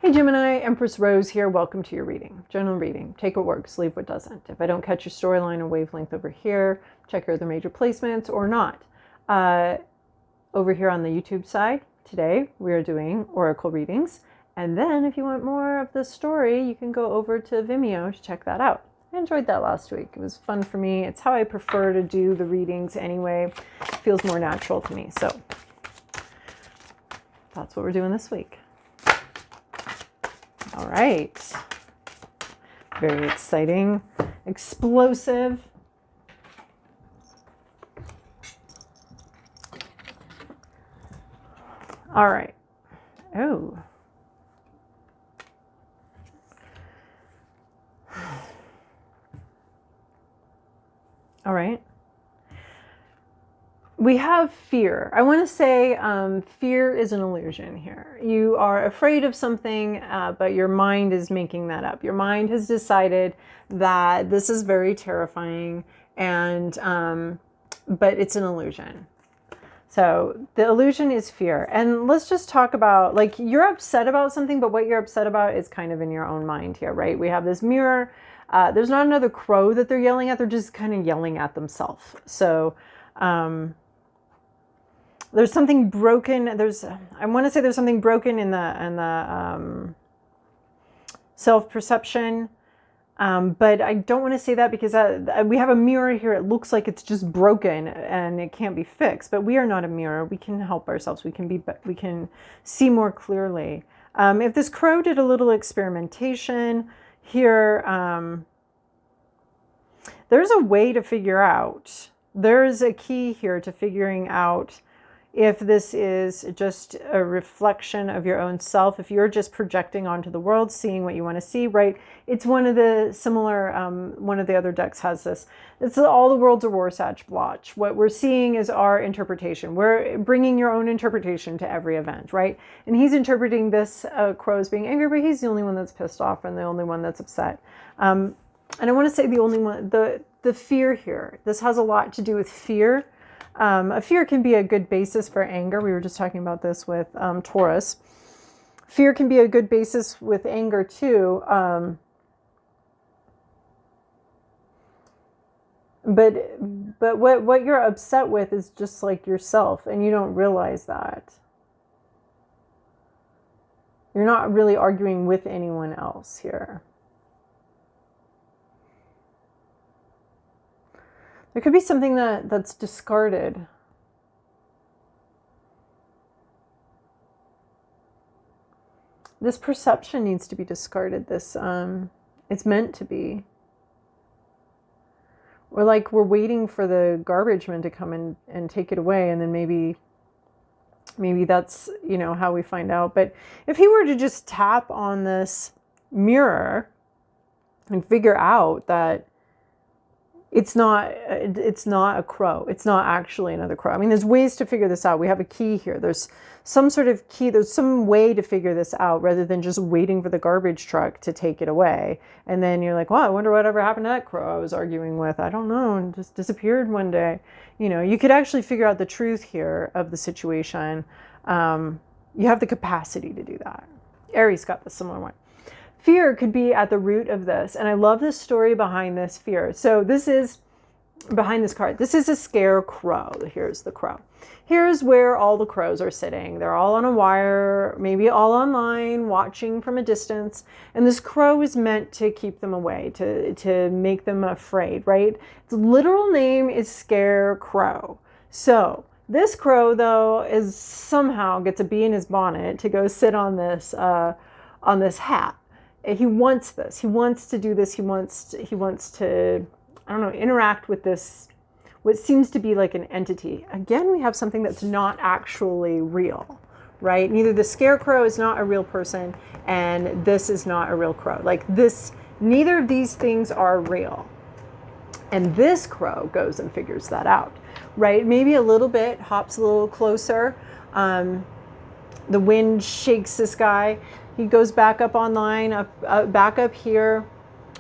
Hey Gemini, Empress Rose here. Welcome to your reading. General reading. Take what works, leave what doesn't. If I don't catch your storyline or wavelength over here, check your other major placements or not. Over here on the YouTube side, today we are doing oracle readings. And then if you want more of the story, you can go over to Vimeo to check that out. I enjoyed that last week. It was fun for me. It's how I prefer to do the readings anyway. It feels more natural to me. So that's what we're doing this week. All right. Very exciting, explosive. All right. Oh. All right. We have fear. I want to say fear is an illusion here. You are afraid of something, but your mind is making that up. Your mind has decided that this is very terrifying, and but it's an illusion. So the illusion is fear. And let's just talk about, like, you're upset about something, but what you're upset about is kind of in your own mind here, right? We have this mirror. There's not another crow that they're yelling at. They're just kind of yelling at themselves. So there's something broken. I want to say there's something broken in the self-perception. But I don't want to say that because we have a mirror here. It looks like it's just broken and it can't be fixed, but we are not a mirror. We can help ourselves. We can see more clearly. If this crow did a little experimentation here, there's a way to figure out. There's a key here to figuring out if this is just a reflection of your own self, if you're just projecting onto the world, seeing what you want to see, right? It's one of the similar, one of the other decks has this. It's all the world's a Rorschach blotch. What we're seeing is our interpretation. We're bringing your own interpretation to every event, right? And he's interpreting this crow as being angry, but he's the only one that's pissed off and the only one that's upset. And I want to say the only one, the fear here. This has a lot to do with fear. A fear can be a good basis for anger. We were just talking about this with Taurus. Fear can be a good basis with anger too. But what you're upset with is just like yourself, and you don't realize that. You're not really arguing with anyone else here. There could be something that's discarded. This perception needs to be discarded. This, it's meant to be. Or like we're waiting for the garbage man to come in and take it away, and then maybe that's, you know, how we find out. But if he were to just tap on this mirror and figure out that it's not a crow. It's not actually another crow. I mean, there's ways to figure this out. We have a key here. There's some sort of key. There's some way to figure this out rather than just waiting for the garbage truck to take it away. And then you're like, well, I wonder whatever happened to that crow I was arguing with. I don't know. And just disappeared one day. You know, you could actually figure out the truth here of the situation. You have the capacity to do that. Aries got the similar one. Fear could be at the root of this. And I love the story behind this fear. So this is, behind this card, this is a scarecrow. Here's the crow. Here's where all the crows are sitting. They're all on a wire, maybe all online, watching from a distance. And this crow is meant to keep them away, to make them afraid, right? Its literal name is Scarecrow. So this crow, though, is somehow gets a bee in his bonnet to go sit on this hat. He wants this. He wants to do this. He wants to, I don't know, interact with this, what seems to be like an entity. Again, we have something that's not actually real, right? Neither the scarecrow is not a real person, and this is not a real crow. Like this, neither of these things are real. And this crow goes and figures that out, right? Maybe a little bit, hops a little closer. The wind shakes this guy. He goes back up online, back up here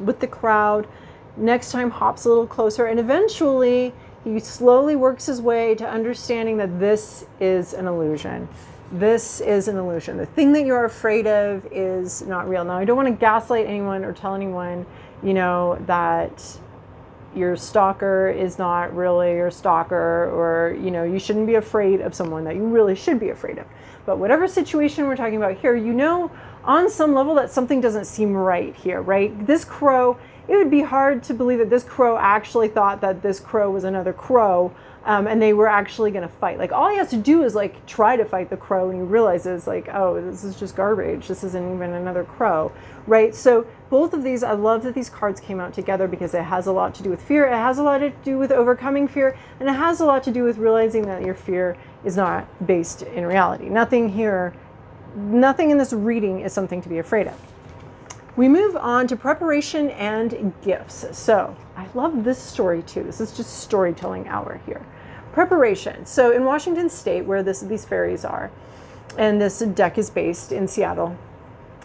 with the crowd. Next time hops a little closer, and eventually he slowly works his way to understanding that this is an illusion. This is an illusion. The thing that you're afraid of is not real. Now, I don't want to gaslight anyone or tell anyone, you know, that your stalker is not really your stalker, or, you know, you shouldn't be afraid of someone that you really should be afraid of. But whatever situation we're talking about here, you know, on some level that something doesn't seem right here, right? This crow, it would be hard to believe that this crow actually thought that this crow was another crow, and they were actually going to fight. Like, all he has to do is like try to fight the crow, and he realizes like, oh, this is just garbage. This isn't even another crow, right? So both of these, I love that these cards came out together because it has a lot to do with fear. It has a lot to do with overcoming fear, and it has a lot to do with realizing that your fear is not based in reality. Nothing here, nothing in this reading is something to be afraid of. We move on to preparation and gifts. So I love this story too. This is just storytelling hour here. Preparation. So in Washington State, where these fairies are, and this deck is based in Seattle,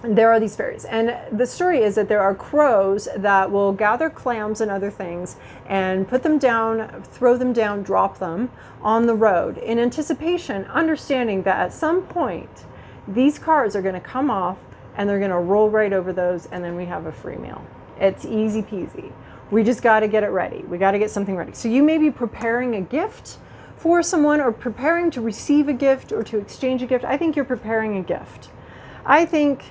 there are these fairies. And the story is that there are crows that will gather clams and other things and put them down, throw them down, drop them on the road in anticipation, understanding that at some point these cars are going to come off and they're going to roll right over those, and then we have a free meal. It's easy peasy. We just got to get it ready. We got to get something ready. So you may be preparing a gift for someone, or preparing to receive a gift or to exchange a gift. I think you're preparing a gift. I think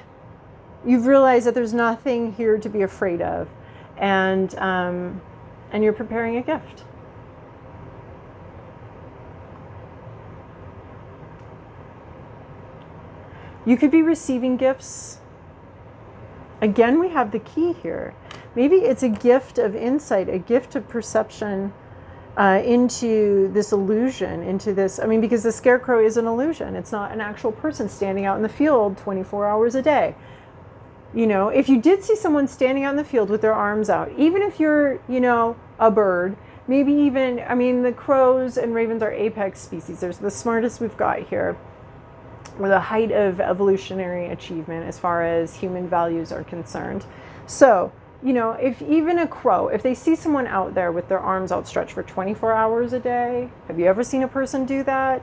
you've realized that there's nothing here to be afraid of, and you're preparing a gift. You could be receiving gifts. Again, we have the key here. Maybe it's a gift of insight, a gift of perception into this illusion, into this, I mean, because the Scarecrow is an illusion. It's not an actual person standing out in the field 24 hours a day. You know, if you did see someone standing out in the field with their arms out, even if you're, you know, a bird, maybe even, I mean, the crows and ravens are apex species. There's the smartest we've got here, or the height of evolutionary achievement as far as human values are concerned. So, you know, if even a crow, if they see someone out there with their arms outstretched for 24 hours a day, have you ever seen a person do that?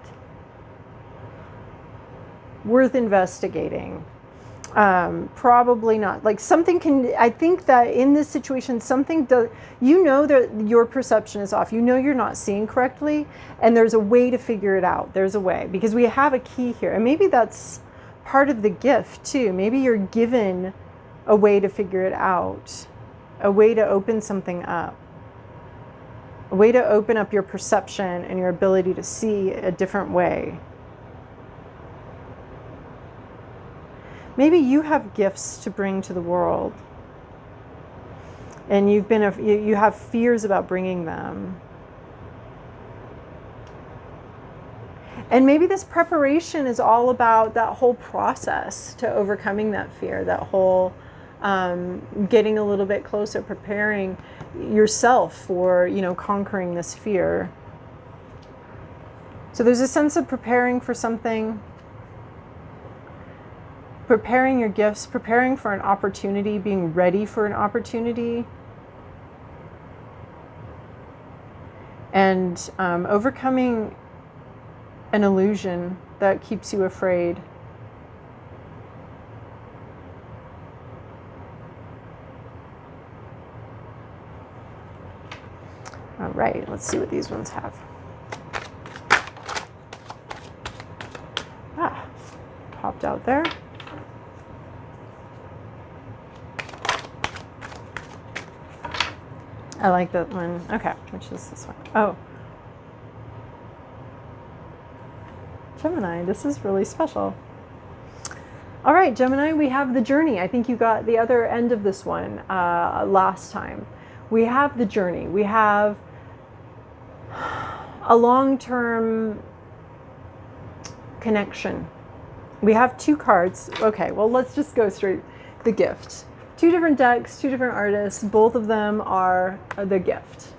Worth investigating. Probably not. Like, something can, I think that in this situation, something does, you know that your perception is off. You know you're not seeing correctly, and there's a way to figure it out. There's a way, because we have a key here. And maybe that's part of the gift too. Maybe you're given a way to figure it out, a way to open something up, a way to open up your perception and your ability to see a different way. Maybe you have gifts to bring to the world, and you have fears about bringing them. And maybe this preparation is all about that whole process to overcoming that fear, that whole getting a little bit closer, preparing yourself for, you know, conquering this fear. So there's a sense of preparing for something, preparing your gifts, preparing for an opportunity, being ready for an opportunity, and overcoming an illusion that keeps you afraid. All right, let's see what these ones have. Popped out there. I like that one. Okay, which is this one? Oh. Gemini, this is really special. All right, Gemini, we have the journey. I think you got the other end of this one last time. We have the journey. We have a long-term connection. We have two cards. Okay, well, let's just go straight. The gift. Two different decks, two different artists. Both of them are the gift.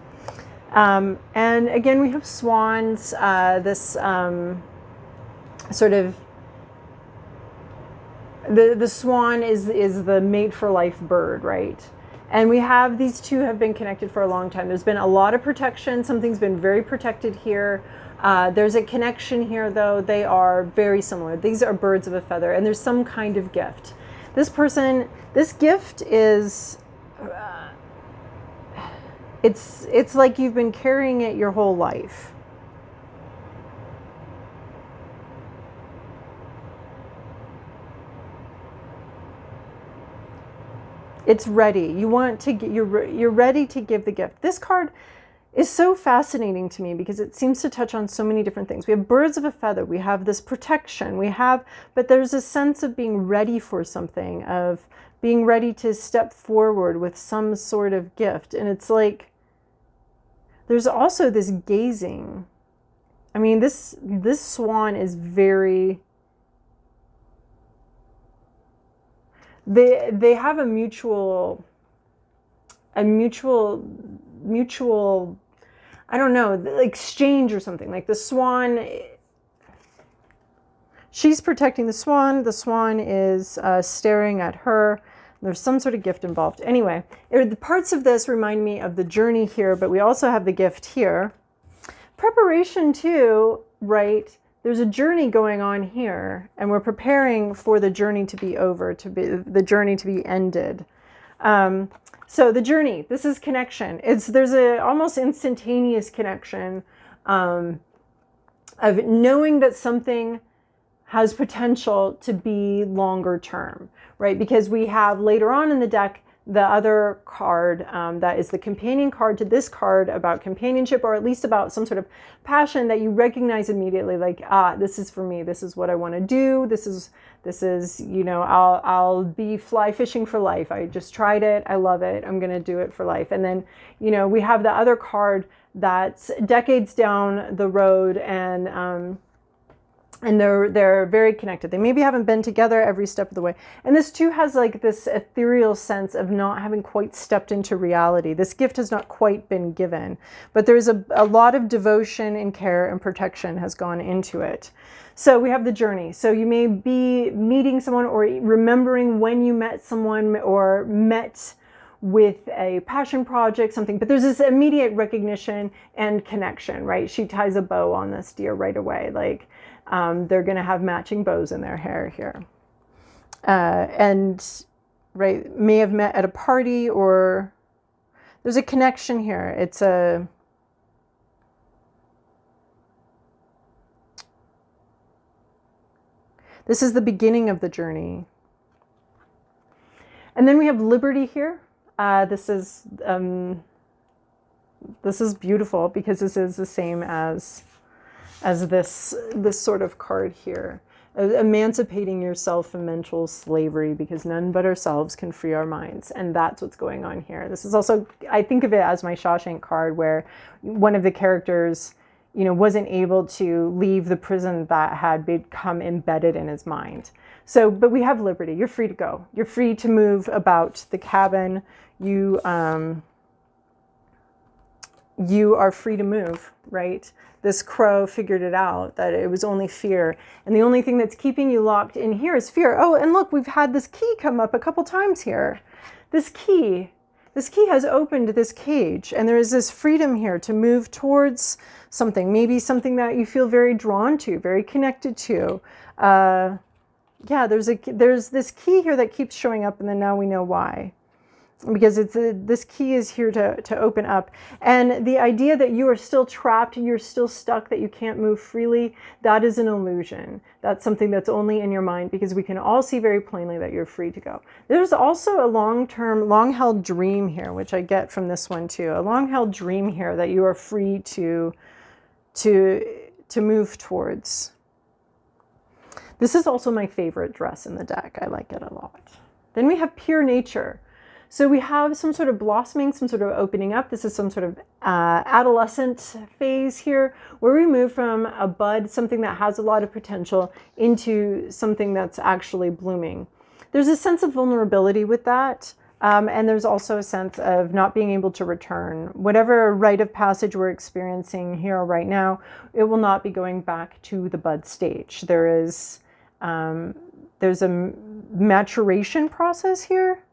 And again, we have swans. This sort of, the swan is the mate for life bird, right? And we have, these two have been connected for a long time. There's been a lot of protection. Something's been very protected here. There's a connection here, though. They are very similar. These are birds of a feather, and there's some kind of gift. This person, this gift is, it's like you've been carrying it your whole life. It's ready. You want to get, you're ready to give the gift. This card is so fascinating to me because it seems to touch on so many different things. We have birds of a feather. We have this protection. We have, but there's a sense of being ready for something, of being ready to step forward with some sort of gift. And it's like, there's also this gazing. I mean, this swan is very, they have a mutual, I don't know, exchange or something. Like the swan, she's protecting the swan is staring at her. There's some sort of gift involved. Anyway, the parts of this remind me of the journey here, but we also have the gift here. Preparation too, right? There's a journey going on here, and we're preparing for the journey to be over, the journey to be ended. So the journey, this is connection. There's a almost instantaneous connection of knowing that something has potential to be longer term, right? Because we have later on in the deck the other card that is the companion card to this card about companionship, or at least about some sort of passion that you recognize immediately, like, this is for me, this is what I want to do, this is, you know, I'll be fly fishing for life. I just tried it, I love it, I'm gonna do it for life. And then, you know, we have the other card that's decades down the road, and they're very connected. They maybe haven't been together every step of the way. And this too has like this ethereal sense of not having quite stepped into reality. This gift has not quite been given, but there's a lot of devotion and care and protection has gone into it. So we have the journey. So you may be meeting someone or remembering when you met someone or met with a passion project, something, but there's this immediate recognition and connection, right? She ties a bow on this deer right away. Like, they're going to have matching bows in their hair here. And, right, may have met at a party, or there's a connection here. This is the beginning of the journey. And then we have liberty here. This is beautiful because this is the same as this sort of card here. Emancipating yourself from mental slavery, because none but ourselves can free our minds. And that's what's going on here. This is also, I think of it as my Shawshank card, where one of the characters, you know, wasn't able to leave the prison that had become embedded in his mind. So, but we have liberty. You're free to go. You're free to move about the cabin. You are free to move, right? This crow figured it out, that it was only fear. And the only thing that's keeping you locked in here is fear. Oh, and look, we've had this key come up a couple times here. This key has opened this cage, and there is this freedom here to move towards something, maybe something that you feel very drawn to, very connected to. Yeah, there's this key here that keeps showing up, and then now we know why. Because this key is here to open up. And the idea that you are still trapped, you're still stuck, that you can't move freely, that is an illusion. That's something that's only in your mind, because we can all see very plainly that you're free to go. There's also a long-term, long-held dream here, which I get from this one too. A long-held dream here that you are free to move towards. This is also my favorite dress in the deck. I like it a lot. Then we have pure nature. So we have some sort of blossoming, some sort of opening up. This is some sort of adolescent phase here, where we move from a bud, something that has a lot of potential, into something that's actually blooming. There's a sense of vulnerability with that. And there's also a sense of not being able to return. Whatever rite of passage we're experiencing here right now, it will not be going back to the bud stage. There's a maturation process here.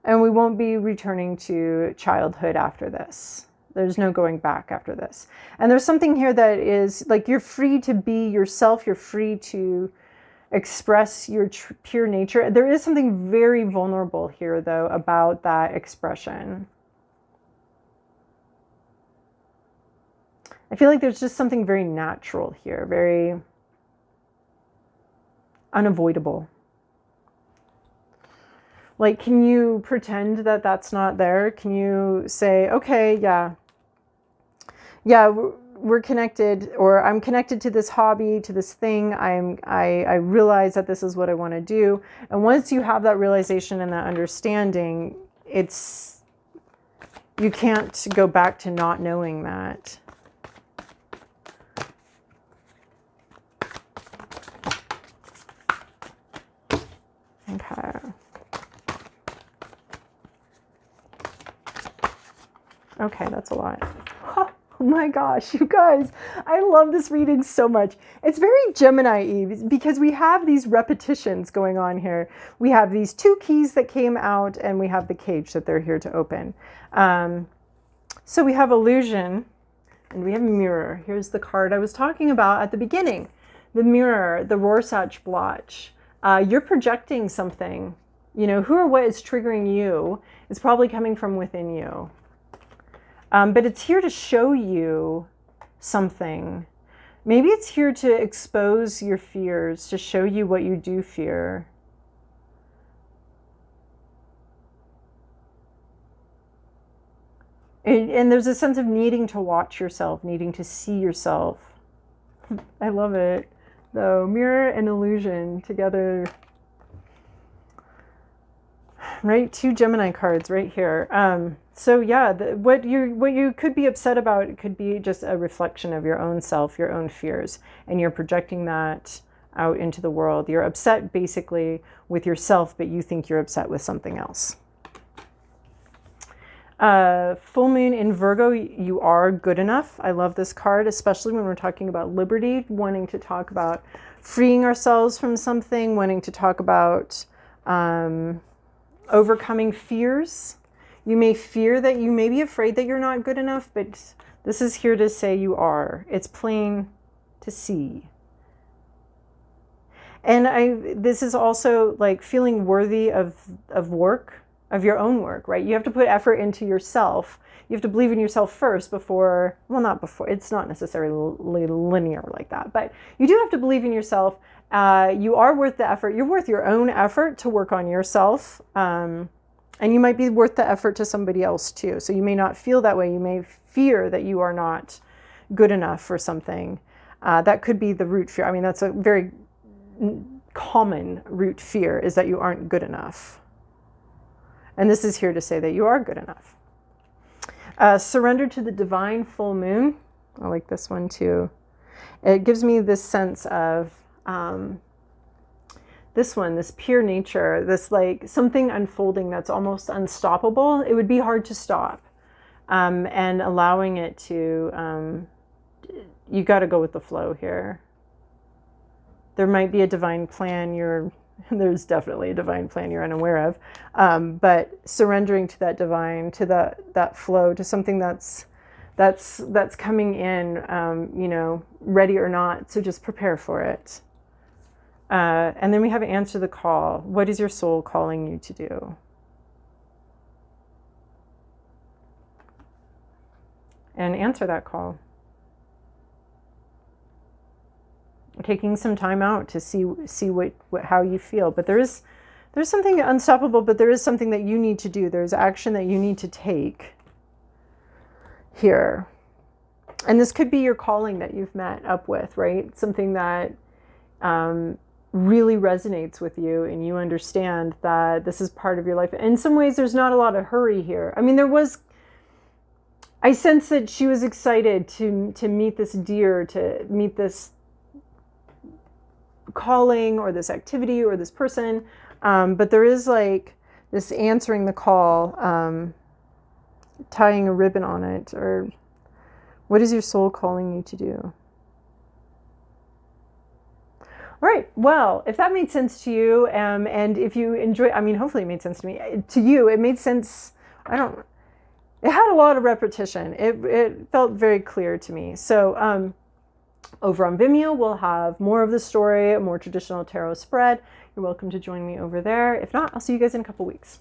And we won't be returning to childhood after this. There's no going back after this. And there's something here that is like, you're free to be yourself. You're free to express your pure nature. There is something very vulnerable here, though, about that expression. I feel like there's just something very natural here, very unavoidable. Like, can you pretend that that's not there? Can you say, okay, yeah, we're connected, or I'm connected to this hobby, to this thing. I realize that this is what I want to do. And once you have that realization and that understanding, you can't go back to not knowing that. Okay. Okay, that's a lot. Oh my gosh, you guys, I love this reading so much. It's very Gemini-y because we have these repetitions going on here. We have these two keys that came out, and we have the cage that they're here to open. So we have illusion, and we have mirror. Here's the card I was talking about at the beginning. The mirror, the Rorschach blotch. You're projecting something. You know, who or what is triggering you is probably coming from within you. But it's here to show you something. Maybe it's here to expose your fears, to show you what you do fear. And there's a sense of needing to watch yourself, needing to see yourself. I love it. Though, mirror and illusion together. Right, 2 Gemini cards right here. So yeah, what you could be upset about, it could be just a reflection of your own self, your own fears, and you're projecting that out into the world. You're upset basically with yourself, but you think you're upset with something else. Full moon in Virgo, you are good enough. I love this card, especially when we're talking about liberty, wanting to talk about freeing ourselves from something, wanting to talk about overcoming fears. You may fear that you may be afraid that you're not good enough, but this is here to say you are. It's plain to see. And this is also like feeling worthy of work, of your own work, right? You have to put effort into yourself. You have to believe in yourself first before, well, not before, it's not necessarily linear like that, but you do have to believe in yourself. You are worth the effort. You're worth your own effort to work on yourself. And you might be worth the effort to somebody else too. So you may not feel that way. You may fear that you are not good enough for something. That could be the root fear. I mean, that's a very common root fear, is that you aren't good enough. And this is here to say that you are good enough. Surrender to the divine full moon. I like this one too. It gives me this sense of this pure nature, this like something unfolding that's almost unstoppable. It would be hard to stop. And allowing it to, you got to go with the flow here. There might be a divine plan there's definitely a divine plan you're unaware of, but surrendering to that divine, to that flow, to something that's coming in, you know, ready or not. So just prepare for it. And then we have answer the call. What is your soul calling you to do? And answer that call. Taking some time out to see how you feel. But there's something unstoppable, but there is something that you need to do. There's action that you need to take here. And this could be your calling that you've met up with, right? Something that really resonates with you, and you understand that this is part of your life. In some ways, there's not a lot of hurry here. I mean, I sense that she was excited to meet this deer, to meet this calling or this activity or this person. But there is like this answering the call, tying a ribbon on it, or what is your soul calling you to do? All right. Well, if that made sense to you, and if you enjoy, I mean, hopefully it made sense to me. To you, it made sense. It had a lot of repetition. It felt very clear to me. So over on Vimeo, we'll have more of the story, a more traditional tarot spread. You're welcome to join me over there. If not, I'll see you guys in a couple weeks.